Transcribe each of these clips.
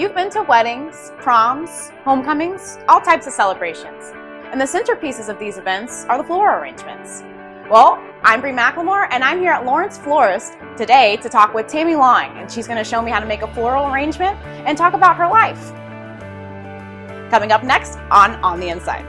you've been to weddings, proms, homecomings, all types of celebrations. And the centerpieces of these events are the floral arrangements. Well, I'm Brie McLemore, and I'm here at Lawrence Florist today to talk with Tammy Long, and she's going to show me how to make a floral arrangement and talk about her life. Coming up next on the Inside.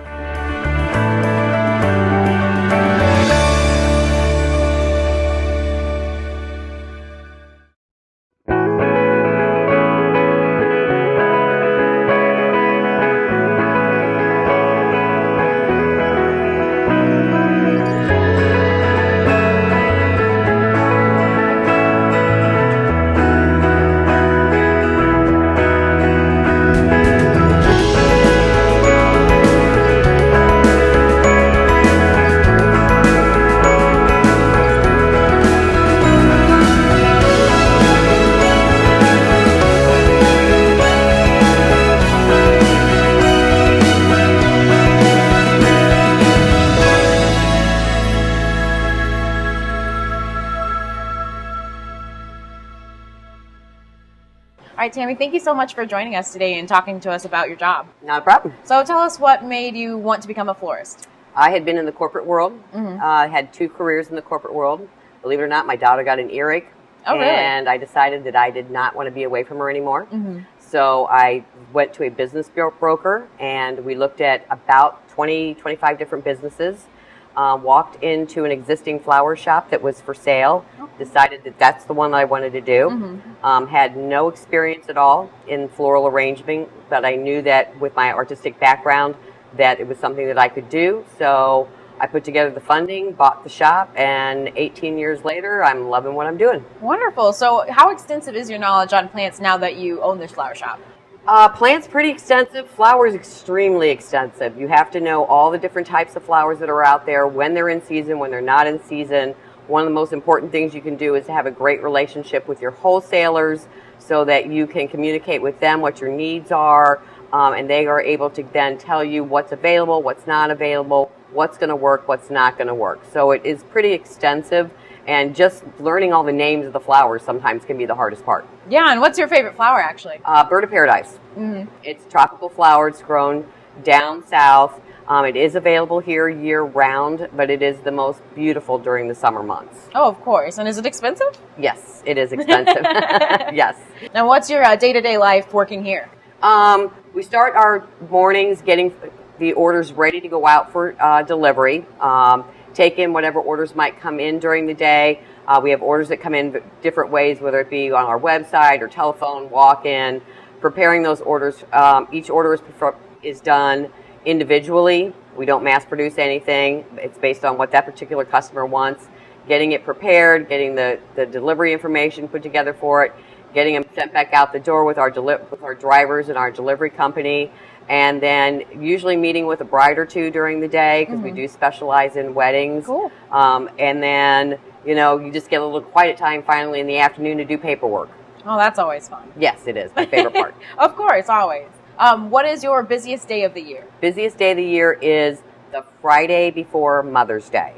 All right, Tammy, thank you so much for joining us today and talking to us about your job. Not a problem. So tell us what made you want to become a florist. I had been in the corporate world. Had 2 careers in the corporate world. Believe it or not, my daughter got an earache. Oh, really? And I decided that I did not want to be away from her anymore. So I went to a business broker, and we looked at about 20, 25 different businesses. Walked into an existing flower shop that was for sale, decided that that's the one that I wanted to do. Had no experience at all in floral arrangement, but I knew that with my artistic background that it was something that I could do. So I put together the funding, bought the shop, and 18 years later, I'm loving what I'm doing. Wonderful. So how extensive is your knowledge on plants now that you own this flower shop? Plants pretty extensive. Flowers extremely extensive. You have to know all the different types of flowers that are out there, when they're in season, when they're not in season. One of the most important things you can do is to have a great relationship with your wholesalers so that you can communicate with them what your needs are, and they are able to then tell you what's available, what's not available, what's going to work, what's not going to work. So it is pretty extensive. And just learning all the names of the flowers sometimes can be the hardest part. Yeah, and what's your favorite flower, actually? Bird of Paradise. It's a tropical flower. It's grown down south. It is available here year-round, but it is the most beautiful during the summer months. Oh, of course. And is it expensive? Yes, it is expensive. Yes. Now, what's your day-to-day life working here? We start our mornings getting the orders ready to go out for delivery. Take in whatever orders might come in during the day. We have orders that come in different ways, whether it be on our website or telephone, walk-in. Preparing those orders, each order is done individually. We don't mass produce anything. It's based on what that particular customer wants. Getting it prepared, getting the delivery information put together for it, getting them sent back out the door with our drivers and our delivery company. And then usually meeting with a bride or 2 during the day because we do specialize in weddings. Cool. And then, you just get a little quiet time finally in the afternoon to do paperwork. Oh, that's always fun. Yes, it is. My favorite part. Of course, always. What is your busiest day of the year? Busiest day of the year is the Friday before Mother's Day.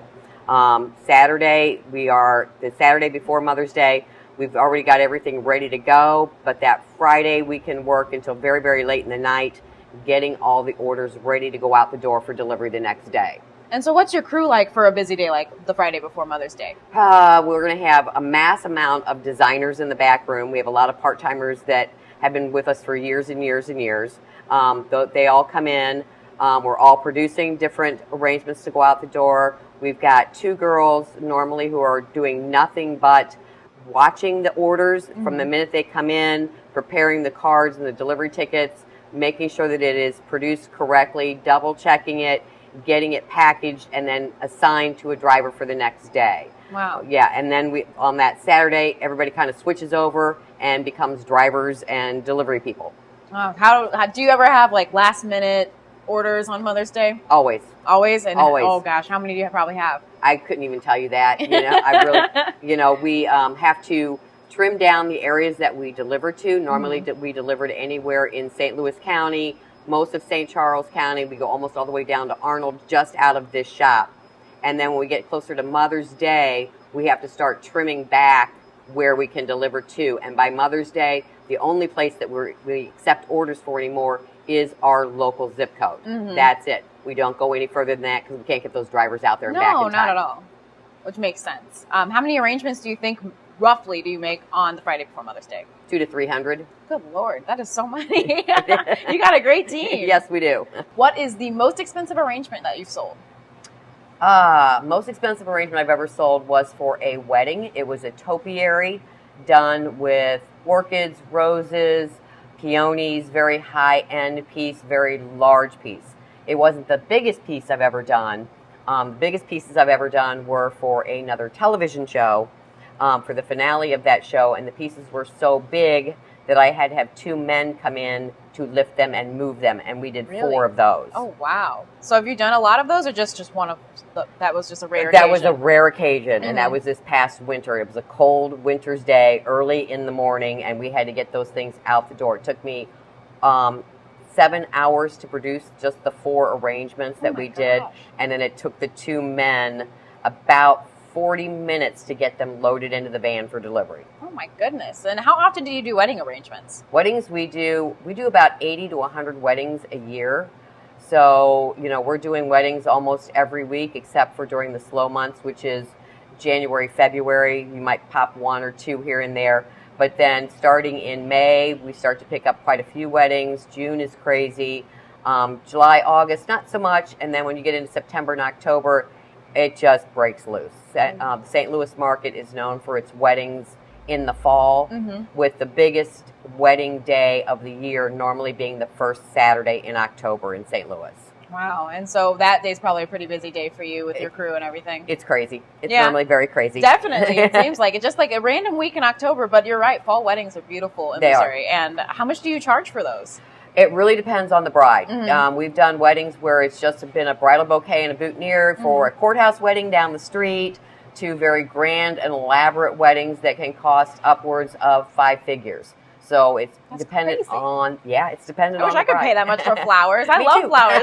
The Saturday before Mother's Day, we've already got everything ready to go. But that Friday, we can work until very, very late in the night, getting all the orders ready to go out the door for delivery the next day. And so what's your crew like for a busy day like the Friday before Mother's Day? We're going to have a mass amount of designers in the back room. We have a lot of part-timers that have been with us for years and years and years. They all come in. We're all producing different arrangements to go out the door. We've got 2 girls normally who are doing nothing but watching the orders from the minute they come in, preparing the cards and the delivery tickets, making sure that it is produced correctly, double checking it, getting it packaged, and then assigned to a driver for the next day. Wow. Yeah, and then on that Saturday, everybody kind of switches over and becomes drivers and delivery people. How do you ever have like last minute orders on Mother's Day? Always. Always? And always. Oh gosh, how many do you probably have? I couldn't even tell you that. I really, we have to trim down the areas that we deliver to. Normally we deliver to anywhere in St. Louis County, most of St. Charles County. We go almost all the way down to Arnold just out of this shop. And then when we get closer to Mother's Day, we have to start trimming back where we can deliver to. And by Mother's Day, the only place that we accept orders for anymore is our local zip code. That's it. We don't go any further than that because we can't get those drivers out there and back in time. No, not at all. Which makes sense. How many arrangements do you think roughly do you make on the Friday before Mother's Day? 200 to 300. Good Lord, that is so many. You got a great team. Yes, we do. What is the most expensive arrangement that you've sold? Most expensive arrangement I've ever sold was for a wedding. It was a topiary done with orchids, roses, peonies, very high-end piece, very large piece. It wasn't the biggest piece I've ever done. The biggest pieces I've ever done were for another television show, for the finale of that show, and the pieces were so big that I had to have 2 men come in to lift them and move them, and we did 4 of those. Oh, wow. So have you done a lot of those, or just one of that was just a rare That occasion? was a rare occasion, and that was this past winter. It was a cold winter's day, early in the morning, and we had to get those things out the door. It took me 7 hours to produce just the 4 arrangements that we did, and then it took the 2 men about 40 minutes to get them loaded into the van for delivery. Oh my goodness. And how often do you do wedding arrangements? Weddings we do about 80 to 100 weddings a year. So, we're doing weddings almost every week except for during the slow months, which is January, February. You might pop 1 or 2 here and there. But then starting in May, we start to pick up quite a few weddings. June is crazy. July, August, not so much. And then when you get into September and October, it just breaks loose. The St. Louis market is known for its weddings in the fall, with the biggest wedding day of the year normally being the first Saturday in October in St. Louis. Wow. And so that day's probably a pretty busy day for you with your crew and everything. It's crazy. It's normally very crazy. Definitely. It seems like it's just like a random week in October, but you're right. Fall weddings are beautiful in Missouri. And how much do you charge for those? It really depends on the bride. We've done weddings where it's just been a bridal bouquet and a boutonniere for a courthouse wedding down the street, to very grand and elaborate weddings that can cost upwards of 5 figures. So it's dependent on, it's dependent on the bride. I wish I could pay that much for flowers. I love flowers.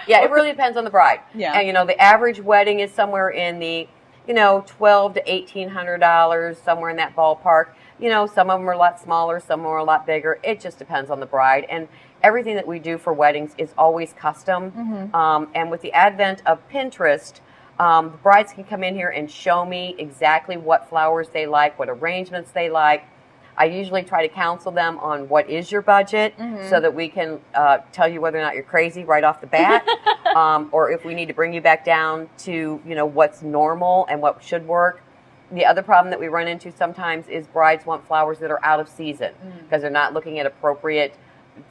Yeah, it really depends on the bride. Yeah. And, the average wedding is somewhere in the, $1,200 to $1,800, somewhere in that ballpark. Some of them are a lot smaller, some of them are a lot bigger. It just depends on the bride. And everything that we do for weddings is always custom. And with the advent of Pinterest, the brides can come in here and show me exactly what flowers they like, what arrangements they like. I usually try to counsel them on what is your budget so that we can tell you whether or not you're crazy right off the bat, or if we need to bring you back down to, what's normal and what should work. The other problem that we run into sometimes is brides want flowers that are out of season because they're not looking at appropriate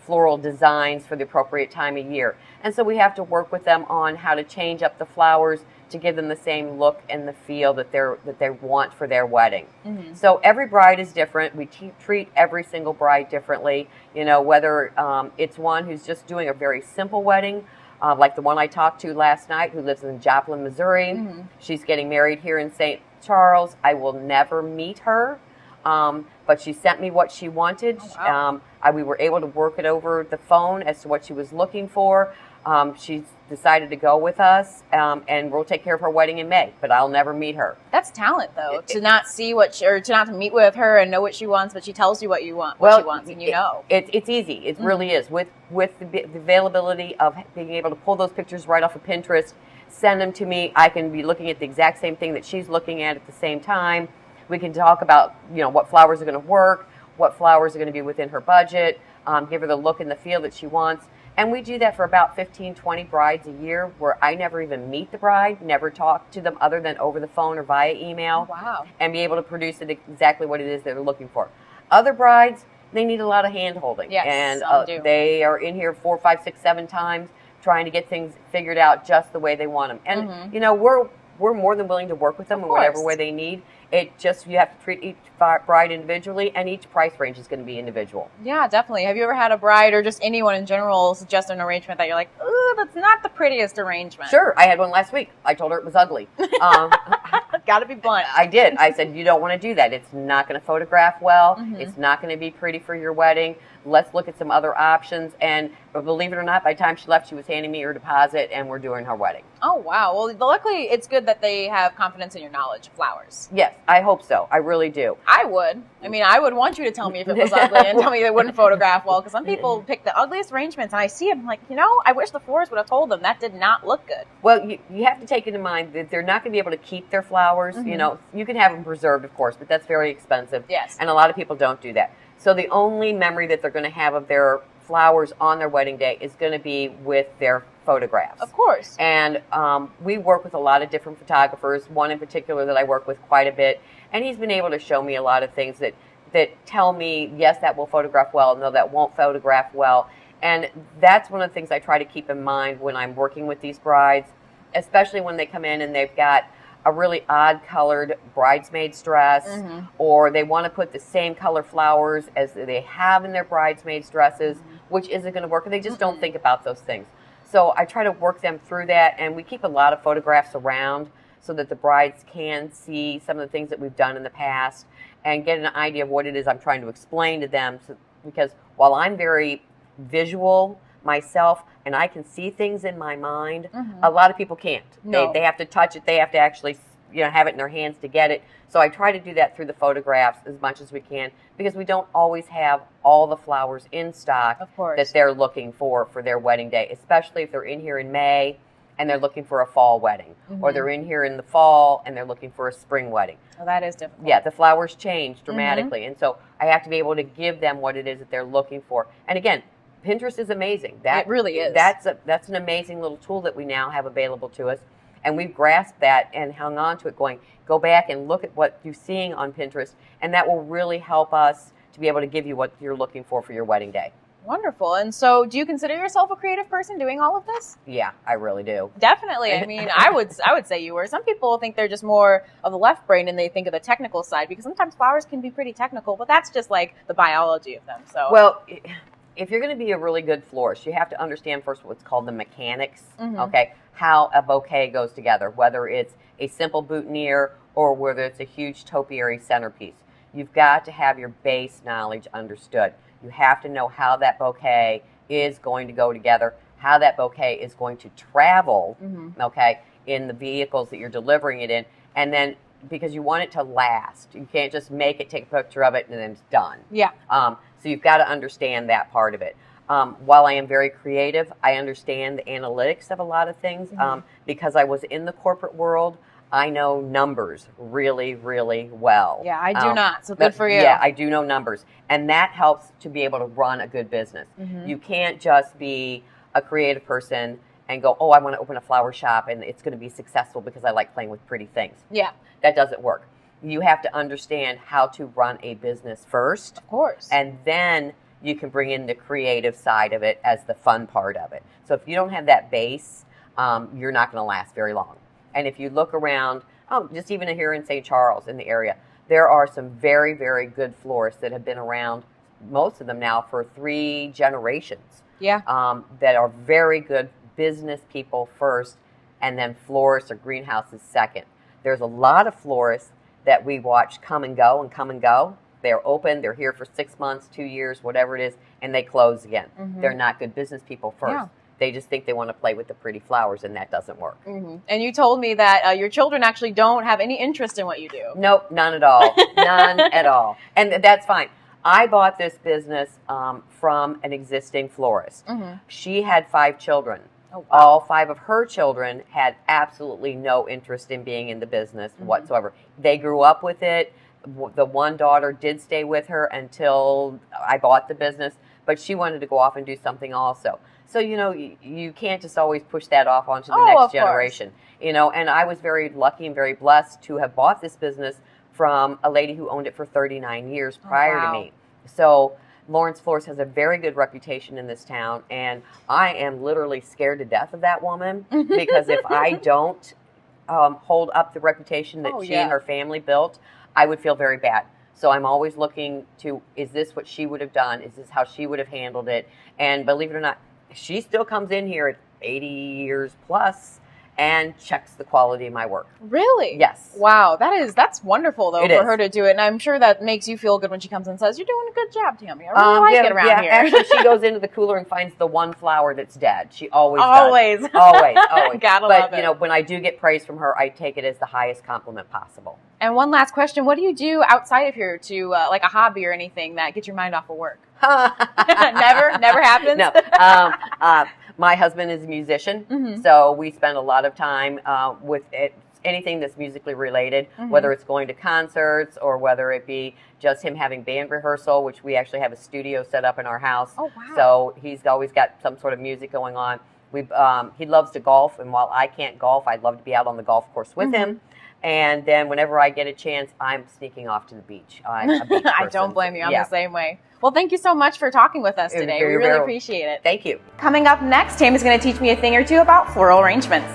floral designs for the appropriate time of year. And so we have to work with them on how to change up the flowers to give them the same look and the feel that they want for their wedding. So every bride is different. We treat every single bride differently. Whether it's one who's just doing a very simple wedding, like the one I talked to last night who lives in Joplin, Missouri. She's getting married here in St. Charles. I will never meet her, but she sent me what she wanted. We were able to work it over the phone as to what she was looking for. She's decided to go with us, and we'll take care of her wedding in May, but I'll never meet her. That's talent, though, to not see or to not meet with her and know what she wants, but she tells you what she wants, and It's easy. It really is. With the availability of being able to pull those pictures right off of Pinterest, send them to me. I can be looking at the exact same thing that she's looking at the same time. We can talk about, what flowers are going to work, what flowers are going to be within her budget, give her the look and the feel that she wants. And we do that for about 15, 20 brides a year where I never even meet the bride, never talk to them other than over the phone or via email. Wow. And be able to produce it exactly what it is they're looking for. Other brides, they need a lot of hand-holding. Yes, and some do. They are in here 4, 5, 6, 7 times trying to get things figured out just the way they want them. And, we're more than willing to work with them in whatever way they need. It just, you have to treat each bride individually, and each price range is going to be individual. Yeah, definitely. Have you ever had a bride or just anyone in general suggest an arrangement that you're like, ooh, that's not the prettiest arrangement? Sure. I had one last week. I told her it was ugly. Got to be blunt. I did. I said, you don't want to do that. It's not going to photograph well. It's not going to be pretty for your wedding. let's look at some other options. And believe it or not, by the time she left, she was handing me her deposit, and we're doing her wedding. Oh, wow. Well, luckily, it's good that they have confidence in your knowledge of flowers. Yes, I hope so. I really do. I would. I mean, I would want you to tell me if it was ugly and tell me they wouldn't photograph well, because some people pick the ugliest arrangements, and I see them like, I wish the florist would have told them that did not look good. Well, you have to take into mind that they're not going to be able to keep their flowers. You can have them preserved, of course, but that's very expensive. Yes. And a lot of people don't do that. So the only memory that they're going to have of their flowers on their wedding day is going to be with their photographs. Of course. And we work with a lot of different photographers, one in particular that I work with quite a bit, and he's been able to show me a lot of things that tell me, yes, that will photograph well, no, that won't photograph well. And that's one of the things I try to keep in mind when I'm working with these brides, especially when they come in and they've got a really odd colored bridesmaid's dress, or they want to put the same color flowers as they have in their bridesmaids' dresses, which isn't going to work, and they just don't think about those things. So I try to work them through that, and we keep a lot of photographs around so that the brides can see some of the things that we've done in the past and get an idea of what it is I'm trying to explain to them. So, because while I'm very visual myself and I can see things in my mind, a lot of people can't. No. They have to touch it. They have to actually have it in their hands to get it. So I try to do that through the photographs as much as we can, because we don't always have all the flowers in stock that they're looking for their wedding day, especially if they're in here in May and they're looking for a fall wedding, or they're in here in the fall and they're looking for a spring wedding. Well, that is difficult. Yeah, the flowers change dramatically, and so I have to be able to give them what it is that they're looking for. And again, Pinterest is amazing. It really is. That's an amazing little tool that we now have available to us. And we've grasped that and hung on to it, going, go back and look at what you're seeing on Pinterest, and that will really help us to be able to give you what you're looking for your wedding day. Wonderful. And so do you consider yourself a creative person doing all of this? Yeah, I really do. Definitely. I mean, I would say you were. Some people think they're just more of the left brain and they think of the technical side, because sometimes flowers can be pretty technical, but that's just like the biology of them. So well, if you're going to be a really good florist, you have to understand first what's called the mechanics, okay? How a bouquet goes together, whether it's a simple boutonniere or whether it's a huge topiary centerpiece. You've got to have your base knowledge understood. You have to know how that bouquet is going to go together, how that bouquet is going to travel, okay, in the vehicles that you're delivering it in, and then because you want it to last. You can't just make it, take a picture of it, and then it's done. Yeah. So you've got to understand that part of it. While I am very creative, I understand the analytics of a lot of things. Because I was in the corporate world, I know numbers really, really well. Yeah, I do not, so good for you. Yeah, I do know numbers. And that helps to be able to run a good business. You can't just be a creative person and go, oh, I want to open a flower shop and it's going to be successful because I like playing with pretty things. Yeah. That doesn't work. You have to understand how to run a business first. Of course. And then you can bring in the creative side of it as the fun part of it. So if you don't have that base, you're not going to last very long. And if you look around, just even here in St. Charles in the area, there are some very, very good florists that have been around, most of them now, for 3 generations. Yeah. That are very good business people first, and then florists or greenhouses second. There's a lot of florists that we watch come and go and come and go. They're open, they're here for 6 months, 2 years, whatever it is, and they close again. They're not good business people first. Yeah. They just think they want to play with the pretty flowers, and that doesn't work. And you told me that your children actually don't have any interest in what you do. Nope, none at all. None at all. And that's fine. I bought this business from an existing florist. She had 5 children. Oh, wow. All 5 of her children had absolutely no interest in being in the business whatsoever. They grew up with it. The one daughter did stay with her until I bought the business, but she wanted to go off and do something also. So, you can't just always push that off onto the next generation. And I was very lucky and very blessed to have bought this business from a lady who owned it for 39 years prior to me. So Lawrence Florist has a very good reputation in this town, and I am literally scared to death of that woman because if I don't hold up the reputation that she and her family built, I would feel very bad. So I'm always looking to, is this what she would have done? Is this how she would have handled it? And believe it or not, she still comes in here at 80 years plus and checks the quality of my work. Really? Yes. Wow, that's wonderful though for her to do it, and I'm sure that makes you feel good when she comes and says, "You're doing a good job, Tammy. I really like it around here." Actually, she goes into the cooler and finds the one flower that's dead. She always does. Always. Gotta love it. But you know, when I do get praise from her, I take it as the highest compliment possible. And one last question: what do you do outside of here to like a hobby or anything that gets your mind off of work? Never happens. No. My husband is a musician, so we spend a lot of time with anything that's musically related, whether it's going to concerts or whether it be just him having band rehearsal, which we actually have a studio set up in our house. Oh, wow. So he's always got some sort of music going on. He loves to golf, and while I can't golf, I'd love to be out on the golf course with him. And then whenever I get a chance, I'm sneaking off to the beach. I'm a beach person. I don't blame you. I'm the same way. Well, thank you so much for talking with us today. We really appreciate it. Thank you. Coming up next, Tammy's going to teach me a thing or two about floral arrangements.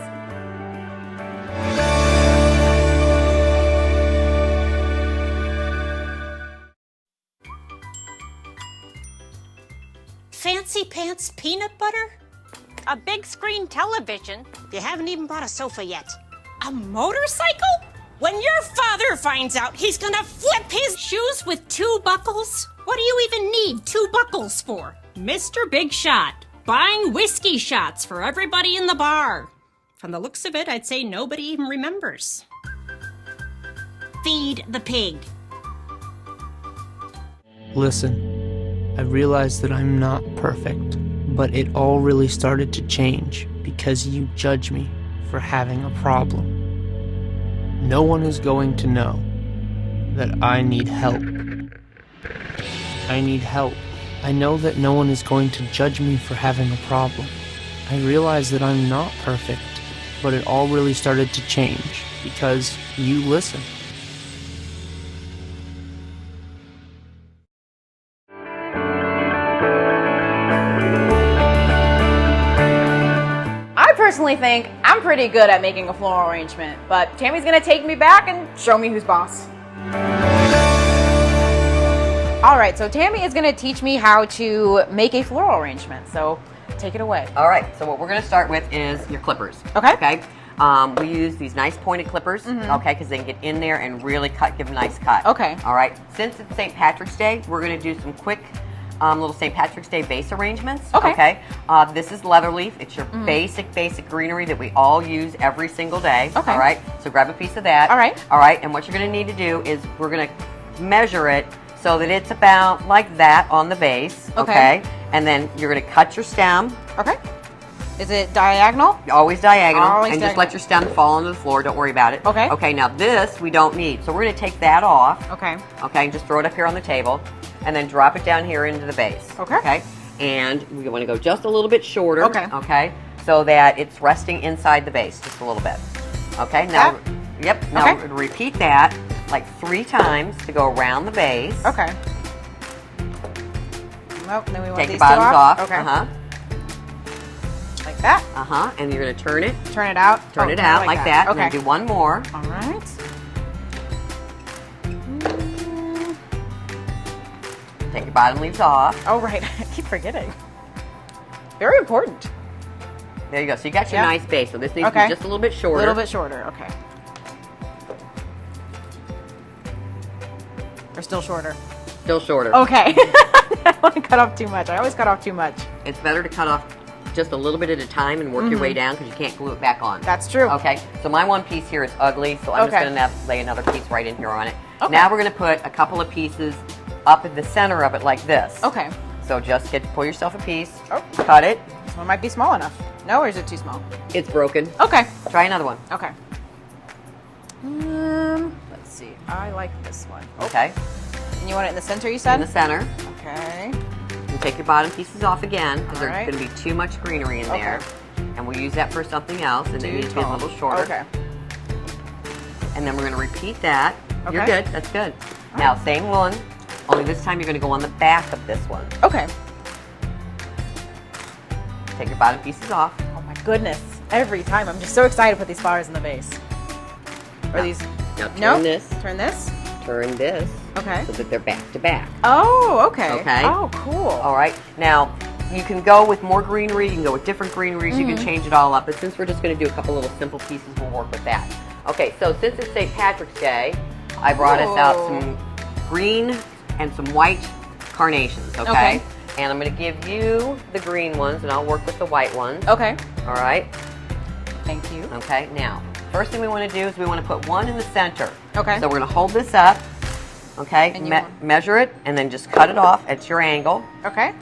Fancy pants peanut butter? A big screen television? You haven't even bought a sofa yet. A motorcycle? When your father finds out, he's gonna flip his shoes with 2 buckles? What do you even need 2 buckles for? Mr. Big Shot, buying whiskey shots for everybody in the bar. From the looks of it, I'd say nobody even remembers. Feed the pig. Listen, I realize that I'm not perfect, but it all really started to change because you judge me for having a problem. No one is going to know that I need help. I need help. I know that no one is going to judge me for having a problem. I realize that I'm not perfect, but it all really started to change because you listen. I personally think I'm pretty good at making a floral arrangement, but Tammy's going to take me back and show me who's boss. All right, so Tammy is going to teach me how to make a floral arrangement, so take it away. All right, so what we're going to start with is your clippers. Okay. We use these nice pointed clippers, okay, because they can get in there and really give a nice cut. Okay. All right, since it's St. Patrick's Day, we're going to do some quick little St. Patrick's Day base arrangements. Okay. This is leather leaf. It's your basic greenery that we all use every single day. Okay. All right, so grab a piece of that. All right. All right, and what you're going to need to do is we're going to measure it so that it's about like that on the base. Okay. And then you're going to cut your stem. Okay. Is it diagonal? Always diagonal. Always and diagonal. just let your stem fall onto the floor. Don't worry about it. Okay. Okay, now this we don't need. So we're going to take that off. Okay. Okay, and just throw it up here on the table. And then drop it down here into the base. Okay. Okay. And we want to go just a little bit shorter. Okay. Okay. So that it's resting inside the base just a little bit. Okay. Now, yep. Now Okay. repeat that like 3 times to go around the base. Okay. Nope, then we want Take these the bottoms two off. Okay. Like that. And you're going to turn it. Turn it out. Turn it out like that. Okay. And then do one more. All right. Take your bottom leaves off. Oh, right. I keep forgetting. Very important. There you go. So you got your nice base. So this needs to be just a little bit shorter. A little bit shorter. Okay. Or still shorter. Still shorter. Okay. I don't want to cut off too much. I always cut off too much. It's better to cut off just a little bit at a time and work your way down because you can't glue it back on. That's true. Okay, so my one piece here is ugly, so I'm just going to lay another piece right in here on it. Okay. Now we're going to put a couple of pieces up at the center of it like this. Okay. So just pull yourself a piece, Oh. cut it. This one might be small enough. No, or is it too small? It's broken. Okay. Try another one. Okay. Let's see. I like this one. Okay. And you want it in the center, you said? In the center. Okay. And take your bottom pieces off again because there's Alright. going to be too much greenery in there. And we'll use that for something else, and it needs to be a little shorter. Okay. And then we're going to repeat that. Okay. You're good. That's good. Now, same one, only this time you're going to go on the back of this one. Okay. Take your bottom pieces off. Oh my goodness. Every time. I'm just so excited to put these flowers in the vase. Or these... Now turn No? this, Turn this? turn this, Okay. so that they're back to back. Oh, okay. Okay. Oh, cool. All right. Now, you can go with more greenery, you can go with different greeneries, you can change it all up. But since we're just going to do a couple little simple pieces, we'll work with that. Okay, so since it's St. Patrick's Day, I brought us out some green and some white carnations, okay? And I'm going to give you the green ones, and I'll work with the white ones. Okay. All right? Thank you. Okay, now, first thing we want to do is we want to put one in the center. Okay. So we're going to hold this up, okay? And measure it, and then just cut it off at your angle. Okay.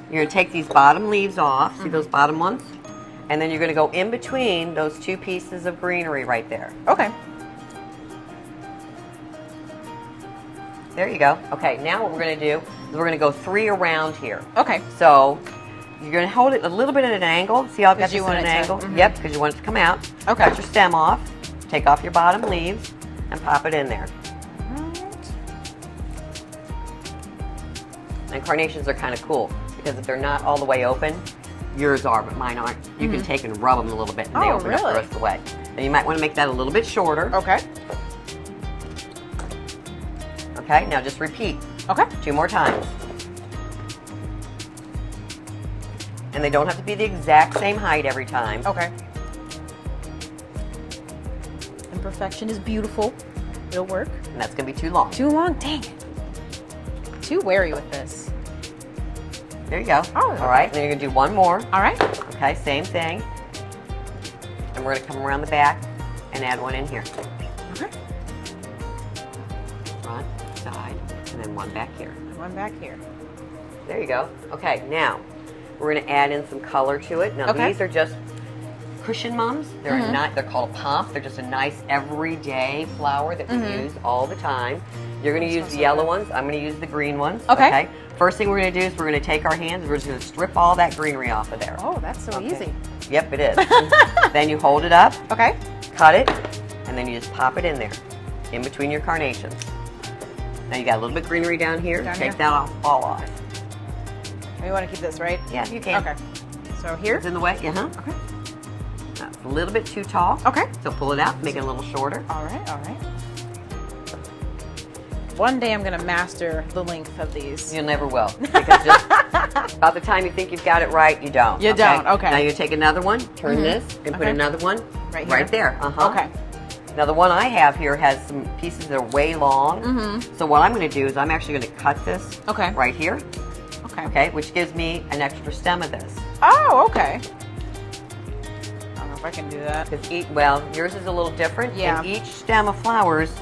You're going to take these bottom leaves off. See those bottom ones? And then you're going to go in between those two pieces of greenery right there. Okay. There you go. Okay, now what we're going to do is we're going to go 3 around here. Okay. So you're going to hold it a little bit at an angle. See how I've got this at an angle? Yep, because you want it to come out. Okay. Cut your stem off. Take off your bottom leaves and pop it in there. And carnations are kind of cool because if they're not all the way open, yours are, but mine aren't. You can take and rub them a little bit and they open up the rest of the way. And you might want to make that a little bit shorter. Okay. Okay, now just repeat. Okay. 2 more times. And they don't have to be the exact same height every time. Okay. Imperfection is beautiful. It'll work. And that's going to be too long. Too long? Dang it. Too wary with this. There you go. Oh, okay. All right, and then you're going to do one more. All right. Okay, same thing. And we're going to come around the back and add one in here. Okay. Front, side, and then one back here. One back here. There you go. Okay, now we're going to add in some color to it. Now these are just cushion mums. They're not. They're called pomp. They're just a nice everyday flower that we use all the time. You're going to use the yellow ones. I'm going to use the green ones. Okay. First thing we're going to do is we're going to take our hands. We're just going to strip all that greenery off of there. Oh, that's so easy. Yep, it is. Then you hold it up. Okay. Cut it, and then you just pop it in there, in between your carnations. Now you got a little bit of greenery down here. Take that all off. We want to keep this, right? Yeah, you can. Okay. So here? It's in the way. Okay. That's a little bit too tall. Okay. So pull it out, make it a little shorter. All right, all right. One day I'm going to master the length of these. You never will. Because just about the time you think you've got it right, you don't. You don't, okay. Now you take another one, turn this, and put another one right there. Okay. Now the one I have here has some pieces that are way long. So what I'm going to do is I'm actually going to cut this right here. Okay, which gives me an extra stem of this. Oh, okay. I don't know if I can do that. Well, yours is a little different. Yeah. And each stem of flowers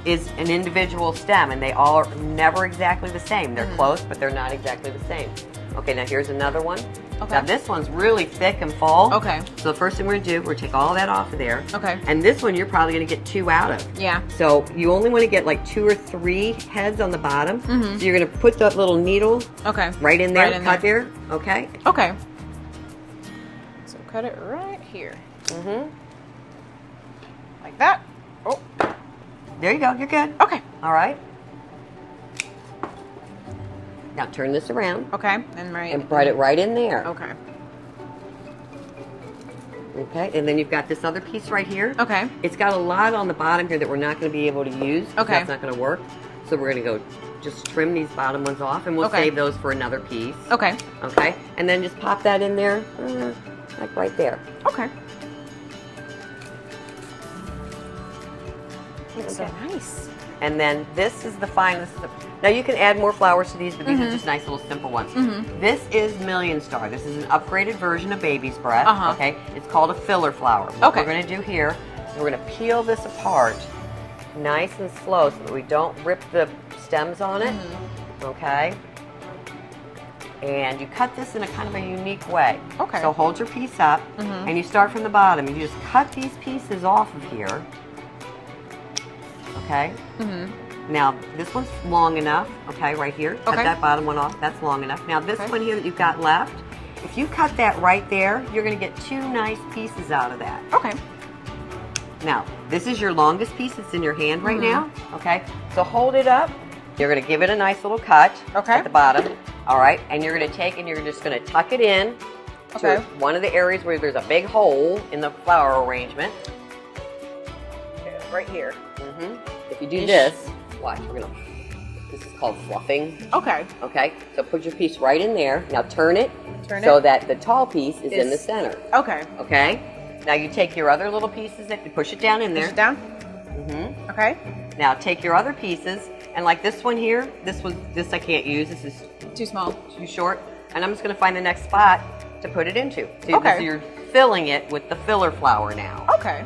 is an individual stem, and they all are never exactly the same. They're close, but they're not exactly the same. Okay, now here's another one. Okay. Now this one's really thick and full. Okay. So the first thing we're going to do, we're going to take all that off of there. Okay. And this one you're probably going to get 2 out of. Yeah. So you only want to get like 2 or 3 heads on the bottom. So you're going to put that little needle right in there, cut there. Okay. Okay. So cut it right here. Like that. Oh. There you go. You're good. Okay. All right. Now turn this around. Okay. And write it right in there. Okay. Okay. And then you've got this other piece right here. Okay. It's got a lot on the bottom here that we're not going to be able to use. Okay. That's not going to work. So we're going to go just trim these bottom ones off, and we'll save those for another piece. Okay. Okay. And then just pop that in there, like right there. Okay. It's so nice. And then this is the finest. Now you can add more flowers to these, but these are just nice little simple ones. This is Million Star. This is an upgraded version of Baby's Breath. Okay, it's called a filler flower. What we're going to do here is we're going to peel this apart, nice and slow, so that we don't rip the stems on it. Okay. And you cut this in a kind of a unique way. Okay. So hold your piece up, and you start from the bottom. You just cut these pieces off of here. Okay. Now this one's long enough. Okay, right here. Cut that bottom one off. That's long enough. Now this one here that you've got left, if you cut that right there, you're going to get 2 nice pieces out of that. Okay. Now this is your longest piece that's in your hand right now. Okay. So hold it up. You're going to give it a nice little cut at the bottom. All right. And you're going to take and you're just going to tuck it in to one of the areas where there's a big hole in the flower arrangement. Right here. If you do this, watch, we're going to This is called fluffing. Okay. Okay, so put your piece right in there. Now turn it Turn that the tall piece is in the center. Okay. Okay, now you take your other little pieces and you push it down in there. Push it down? Mm-hmm. Okay. Now take your other pieces, and like this one here, this I can't use. This is too small, too short, and I'm just going to find the next spot to put it into. So, okay. So you're filling it with the filler flower now. Okay.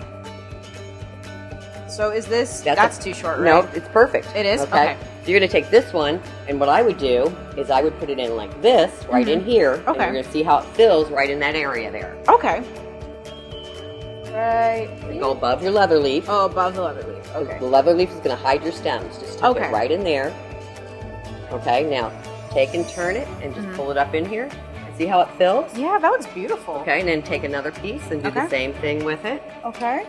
So is this, that's too short, right? No, it's perfect. It is? Okay. So you're going to take this one, and what I would do is I would put it in like this, right in here, and you're going to see how it fills right in that area there. Okay. Right. Go above your leather leaf. Oh, above the leather leaf. Okay. The leather leaf is going to hide your stems. Just tuck it right in there. Okay, now take and turn it and just pull it up in here. See how it fills? Yeah, that looks beautiful. Okay, and then take another piece and do the same thing with it. Okay.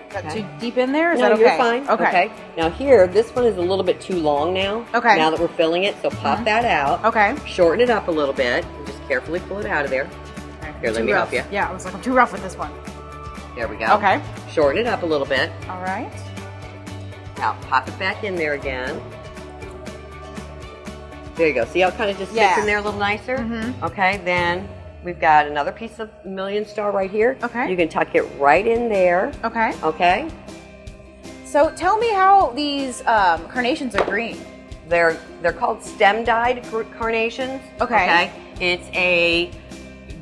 Got too deep in there? Is no, that okay? You're fine. Okay. Now here, this one is a little bit too long now. Okay. Now that we're filling it, so pop that out. Okay. Shorten it up a little bit. And just carefully pull it out of there. Here, let me help you. Yeah, I was like, I'm too rough with this one. There we go. Okay. Shorten it up a little bit. All right. Now pop it back in there again. There you go. See how it kind of just fits in there a little nicer? Okay, then we've got another piece of Million Star right here. Okay. You can tuck it right in there. Okay. Okay. So tell me how these carnations are green. They're called stem-dyed carnations. Okay. It's a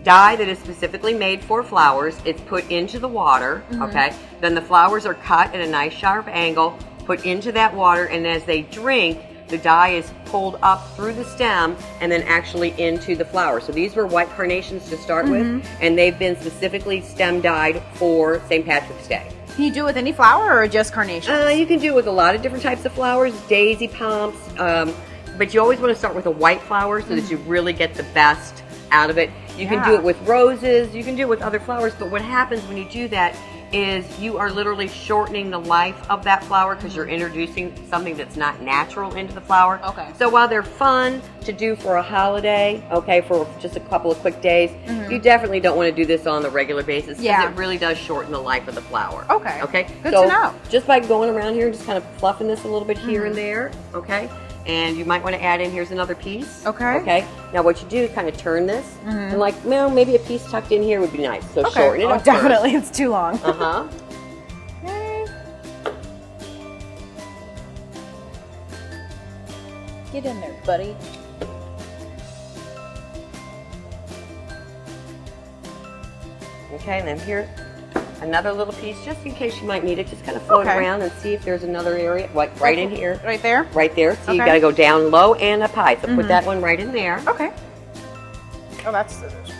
dye that is specifically made for flowers. It's put into the water. Okay. Then the flowers are cut at a nice sharp angle, put into that water, and as they drink, the dye is pulled up through the stem and then actually into the flower. So these were white carnations to start with, and they've been specifically stem dyed for St. Patrick's Day. Can you do it with any flower or just carnations? You can do it with a lot of different types of flowers, daisy palms, but you always want to start with a white flower so that you really get the best out of it. You can do it with roses, you can do it with other flowers, but what happens when you do that is you are literally shortening the life of that flower because you're introducing something that's not natural into the flower. Okay. So while they're fun to do for a holiday, okay, for just a couple of quick days, you definitely don't want to do this on the regular basis because it really does shorten the life of the flower. Okay. Okay. Good to know. Just by going around here and just kind of fluffing this a little bit here and there, okay? And you might want to add in, here's another piece. Okay. Okay. Now what you do is kind of turn this, and like, well, maybe a piece tucked in here would be nice. So shorten it up definitely, it's too long. Uh-huh. Okay. Get in there, buddy. Okay, and then here, another little piece, just in case you might need it. Just kind of float around and see if there's another area, like right in here. Right there? Right there. So you got to go down low and up high. So put that one right in there. Okay. Oh, that's scissors.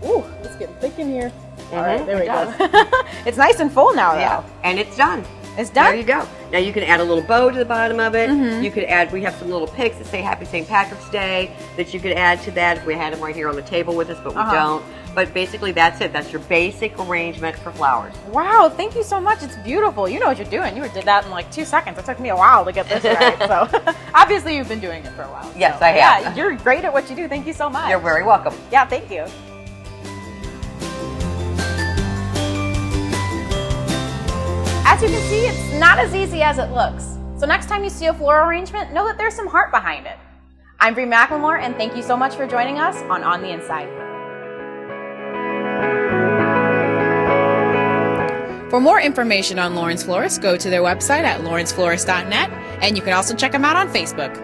Ooh, it's getting thick in here. All right, there we go. It's nice and full now, though. Yeah, and it's done. It's done? There you go. Now you can add a little bow to the bottom of it. You could add, we have some little picks that say Happy St. Patrick's Day that you could add to that if we had them right here on the table with us, but we don't. But basically that's it. That's your basic arrangement for flowers. Wow, thank you so much. It's beautiful. You know what you're doing. You did that in like 2 seconds. It took me a while to get this right. So obviously you've been doing it for a while. Yes, so, I have. Yeah, you're great at what you do. Thank you so much. You're very welcome. Yeah, thank you. As you can see, it's not as easy as it looks. So next time you see a floral arrangement, know that there's some heart behind it. I'm Brie McLemore, and thank you so much for joining us on the Inside. For more information on Lawrence Florist, go to their website at lawrenceflorist.net, and you can also check them out on Facebook.